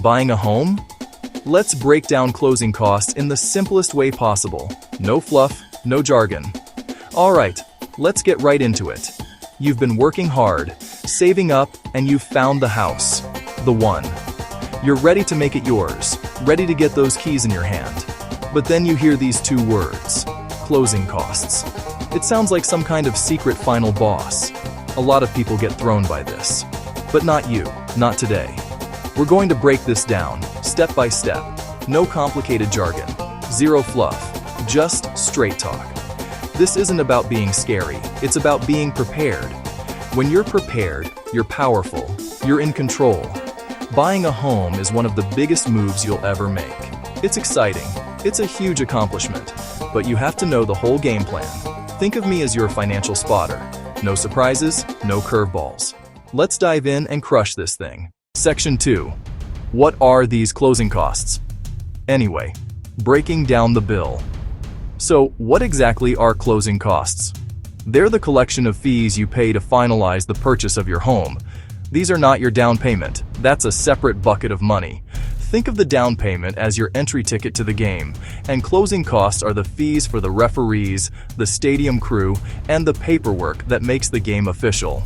Buying a home? Let's break down closing costs in the simplest way possible. No fluff, no jargon. Alright, let's get right into it. You've been working hard, saving up, and you've found the house. The one. You're ready to make it yours, ready to get those keys in your hand. But then you hear these two words: closing costs. It sounds like some kind of secret final boss. A lot of people get thrown by this. But not you, not today. We're going to break this down, step by step. No complicated jargon, zero fluff, just straight talk. This isn't about being scary, it's about being prepared. When you're prepared, you're powerful, you're in control. Buying a home is one of the biggest moves you'll ever make. It's exciting, it's a huge accomplishment, but you have to know the whole game plan. Think of me as your financial spotter. No surprises, no curveballs. Let's dive in and crush this thing. Section 2. What are these closing costs? Anyway, breaking down the bill. So, what exactly are closing costs? They're the collection of fees you pay to finalize the purchase of your home. These are not your down payment. That's a separate bucket of money. Think of the down payment as your entry ticket to the game, and closing costs are the fees for the referees, the stadium crew, and the paperwork that makes the game official.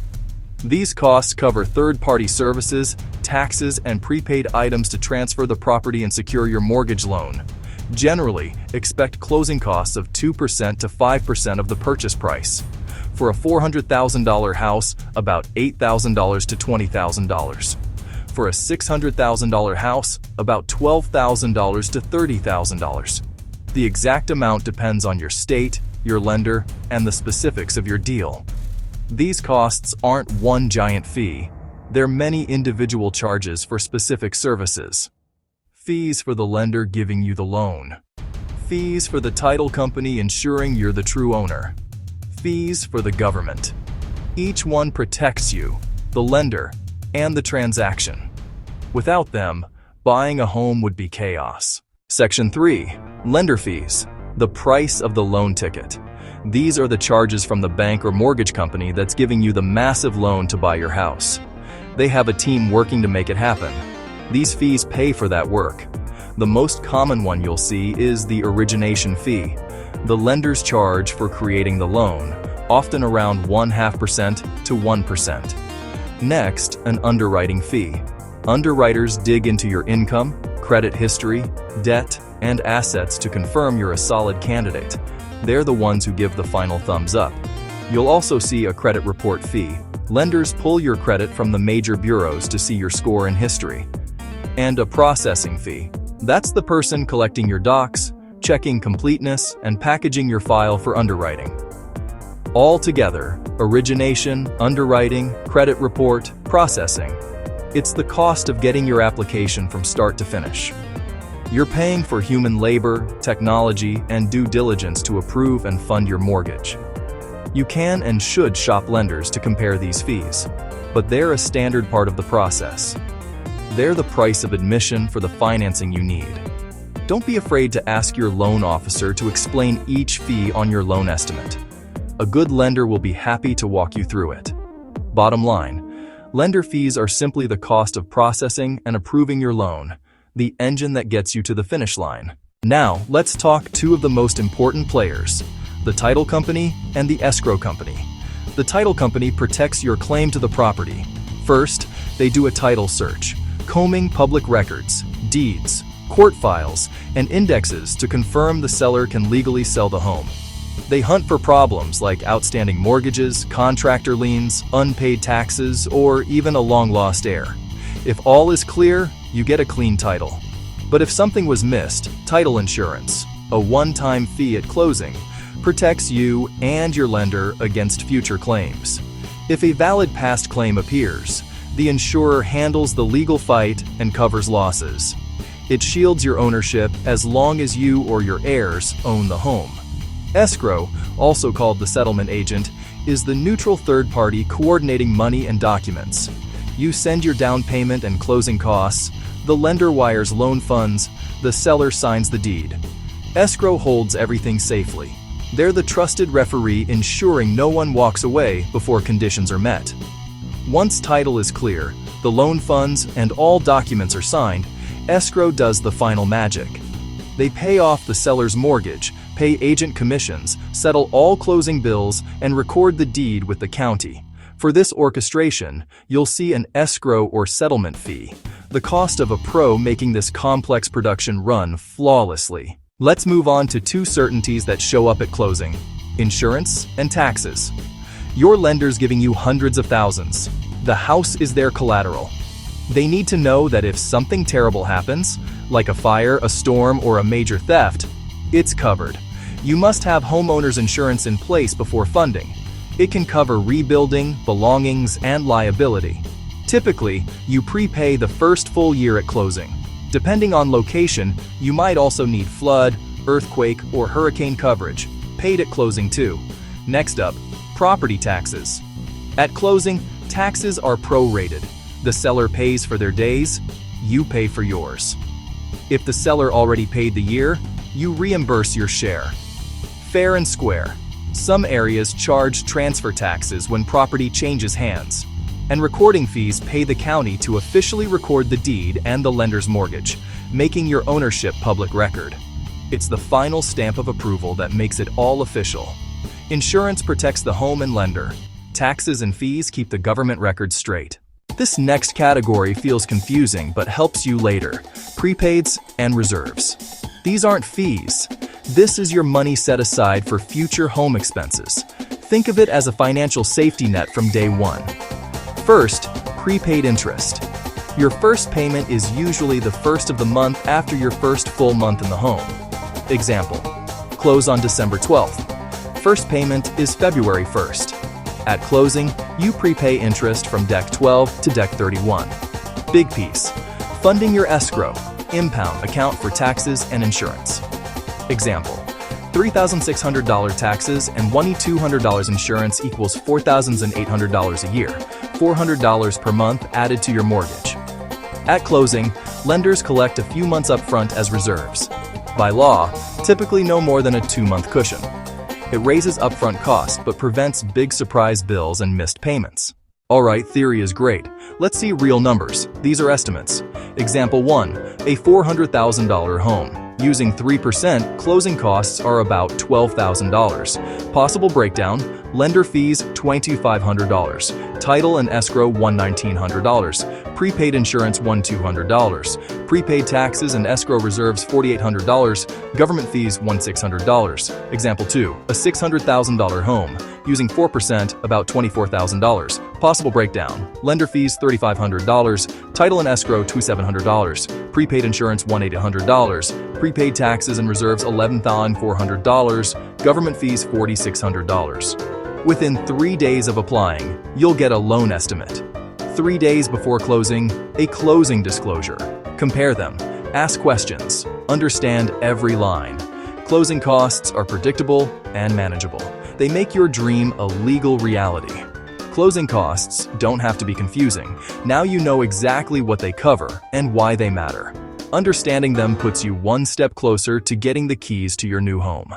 These costs cover third-party services, taxes, and prepaid items to transfer the property and secure your mortgage loan. Generally, expect closing costs of 2% to 5% of the purchase price. For a $400,000 house, about $8,000 to $20,000. For a $600,000 house, about $12,000 to $30,000. The exact amount depends on your state, your lender, and the specifics of your deal. These costs aren't one giant fee. They're many individual charges for specific services. Fees for the lender giving you the loan. Fees for the title company ensuring you're the true owner. Fees for the government. Each one protects you, the lender, and the transaction. Without them, buying a home would be chaos. Section 3. Lender fees. The price of the loan ticket. These are the charges from the bank or mortgage company that's giving you the massive loan to buy your house. They have a team working to make it happen. These fees pay for that work. The most common one you'll see is the origination fee, the lender's charge for creating the loan, often around 0.5% to 1%. Next, an underwriting fee. Underwriters dig into your income, credit history, debt, and assets to confirm you're a solid candidate. They're the ones who give the final thumbs up. You'll also see a credit report fee. Lenders pull your credit from the major bureaus to see your score and history. And a processing fee. That's the person collecting your docs, checking completeness, and packaging your file for underwriting. All together, origination, underwriting, credit report, processing. It's the cost of getting your application from start to finish. You're paying for human labor, technology, and due diligence to approve and fund your mortgage. You can and should shop lenders to compare these fees, but they're a standard part of the process. They're the price of admission for the financing you need. Don't be afraid to ask your loan officer to explain each fee on your loan estimate. A good lender will be happy to walk you through it. Bottom line, lender fees are simply the cost of processing and approving your loan, the engine that gets you to the finish line. Now, let's talk two of the most important players, the title company and the escrow company. The title company protects your claim to the property. First, they do a title search, combing public records, deeds, court files, and indexes to confirm the seller can legally sell the home. They hunt for problems like outstanding mortgages, contractor liens, unpaid taxes, or even a long-lost heir. If all is clear, you get a clean title. But if something was missed, title insurance, a one-time fee at closing, protects you and your lender against future claims. If a valid past claim appears, the insurer handles the legal fight and covers losses. It shields your ownership as long as you or your heirs own the home. Escrow, also called the settlement agent, is the neutral third party coordinating money and documents. You send your down payment and closing costs, the lender wires loan funds, the seller signs the deed. Escrow holds everything safely. They're the trusted referee ensuring no one walks away before conditions are met. Once title is clear, the loan funds and all documents are signed, Escrow does the final magic. They pay off the seller's mortgage, pay agent commissions, settle all closing bills, and record the deed with the county. For this orchestration, you'll see an escrow or settlement fee, the cost of a pro making this complex production run flawlessly. Let's move on to two certainties that show up at closing: insurance and taxes. Your lender's giving you hundreds of thousands. The house is their collateral. They need to know that if something terrible happens, like a fire, a storm, or a major theft, it's covered. You must have homeowner's insurance in place before funding. It can cover rebuilding, belongings, and liability. Typically, you prepay the first full year at closing. Depending on location, you might also need flood, earthquake, or hurricane coverage, paid at closing too. Next up, property taxes. At closing, taxes are prorated. The seller pays for their days, you pay for yours. If the seller already paid the year, you reimburse your share. Fair and square. Some areas charge transfer taxes when property changes hands, and recording fees pay the county to officially record the deed and the lender's mortgage, making your ownership public record. It's the final stamp of approval that makes it all official. Insurance protects the home and lender. Taxes and fees keep the government records straight. This next category feels confusing but helps you later: prepaids and reserves. These aren't fees. This is your money set aside for future home expenses. Think of it as a financial safety net from day one. First, prepaid interest. Your first payment is usually the first of the month after your first full month in the home. Example: close on December 12th. First payment is February 1st. At closing, you prepay interest from Deck 12 to Deck 31. Big piece: funding your escrow, impound account for taxes and insurance. Example: $3,600 taxes and $2,200 insurance equals $4,800 a year, $400 per month added to your mortgage. At closing, lenders collect a few months upfront as reserves. By law, typically no more than a 2-month cushion. It raises upfront costs but prevents big surprise bills and missed payments. Alright, theory is great. Let's see real numbers. These are estimates. Example 1, a $400,000 home. Using 3%, closing costs are about $12,000. Possible breakdown: lender fees $2,500, title and escrow $1,900, prepaid insurance $1,200, prepaid taxes and escrow reserves $4,800, government fees $1,600. Example 2, a $600,000 home. Using 4%, about $24,000. Possible breakdown: lender fees $3,500, title and escrow $2,700, prepaid insurance $1,800, prepaid taxes and reserves $11,400, government fees $4,600. Within 3 days of applying, you'll get a loan estimate. 3 days before closing, a closing disclosure. Compare them, ask questions, understand every line. Closing costs are predictable and manageable. They make your dream a legal reality. Closing costs don't have to be confusing. Now you know exactly what they cover and why they matter. Understanding them puts you one step closer to getting the keys to your new home.